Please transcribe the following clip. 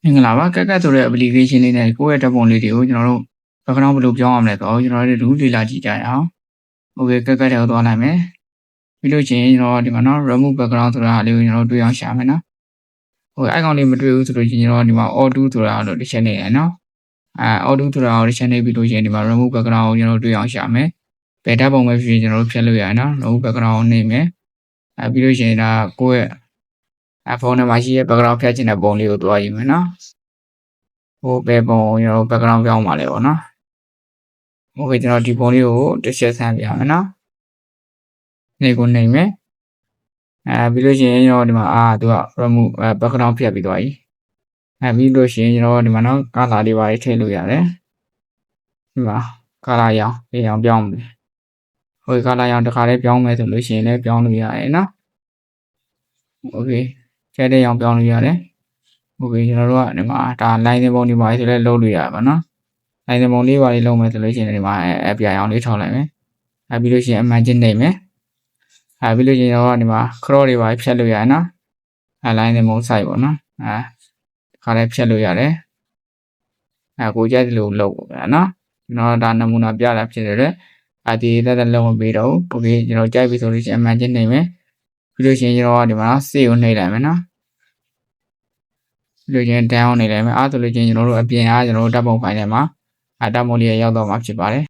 မင်္ဂလာပါကက်ကတ်ဆိုတဲ့ application လေးနဲ့ကိုယ့်ရဲ့ဓာတ်ပုံလေးတွေကိုကျွန်တော်တို့ background ဘယ်လိုပြောင်းရမလဲဆိုတော့ကျွန်တော်တို့လေ့လာကြည့်ကြရအောင်။ Okay ကက်ကတ်တွေကိုသွားလိုက်မယ်။ပြီးလို့ချင်းကျွန်တော်ဒီမှာနော် remove background ဆိုတာလေးကိုကျွန်တော်တွေ့အောင်ရှာမယ်နော်။ Okay icon လေးမတွေ့ဘူးဆိုလို့ချင်းကျွန်တော်ဒီမှာ auto ဆိုတာလို့တစ်ချက်နေရနော်။ auto ဆိုတာကိုတစ်ချက်နေပြီးလို့ချင်းဒီမှာ remove background ကိုကျွန်တော်တွေ့အောင်ရှာမယ်။ဘယ်ဓာတ်ပုံပဲဖြစ်ဖြစ်ကျွန်တော်တို့ဖြတ်လို့ရတယ်နော်။ remove background ကိုနှိပ်မယ်။ပြီးလို့ချင်းဒါကိုယ့်ရဲ့ဖုန်းထဲမှာရှိတဲ့ background ဖြတ်ချင်တဲ့ပုံလေးကိုတွားယူမယ်နော်။ဟိုဘယ်ပုံကျွန်တော် background ပြောင်းပါလဲပေါ့နော်။ Okay ကျွန်တော်ဒီပုံလေးကိုတစ်ချက်ဆန်းပြရမယ်နော်။နေကိုနေမယ်။ပြီးလို့ရှိရင်ကျွန်တော်ဒီမှာသူက remove background ဖြတ်ပြီးသွားပြီ။ပြီးလို့ရှိရင်ကျွန်တော်ဒီမှာနော် color လေးပါထည့်လို့ရတယ်။ဒီမှာ color ရောင်ပြောင်းမယ်။ Okay color ရောင်တစ်ခါလေးပြောင်းမယ်ဆိုလို့ရှိရင်လည်းပြောင်းလို့ရတယ်နော်။ Okay ကျတဲ့ရောင်ပြောင်းလို့ရတယ်။ Okay ကျွန်တော်တို့ကဒီမှာဒါ line ပုံဒီမှာဆိုလဲလုံးလို့ရပါနော်။ line ပုံလေးပါလေးလုံးမယ်ဆိုလို့ရှိရင်ဒီမှာပြရောင်လေးထောက်လိုက်မယ်။ပြီးလို့ရှိရင်အမှန်ချင်းနေမယ်။ပြီးလို့ရှိရင်တော့ဒီမှာ crop တွေပါဖြတ်လို့ရတယ်နော်။ line ပုံ size ပေါ့နော်။ခါလေးဖြတ်လို့ရတယ်။ကိုကြိုက်တယ်လို့လုပ်ပေါ့ဗျာနော်။ကျွန်တော်ဒါနမူနာပြတာဖြစ်တယ်လေ။ဒီသက်လုံးမပေးတော့ဘူး။ Okay ကျွန်တော်ကြိုက်ပြီဆိုလို့ရှိရင်အမှန်ချင်းနေမယ်။ပြီးလို့ရှိရင်ကျွန်တော်ဒီမှာ save ကိုနှိပ်လိုက်မယ်နော်။လို့ချင်း down နေလိုက်မယ်ဆိုလို့ချင်းကျွန်တော်တို့အပြင်အားကျွန်တော်တို့ဓာတ်ပုံဖိုင်ထဲမှာဓာတ်ပုံလေးရောက်တော့မှာဖြစ်ပါတယ်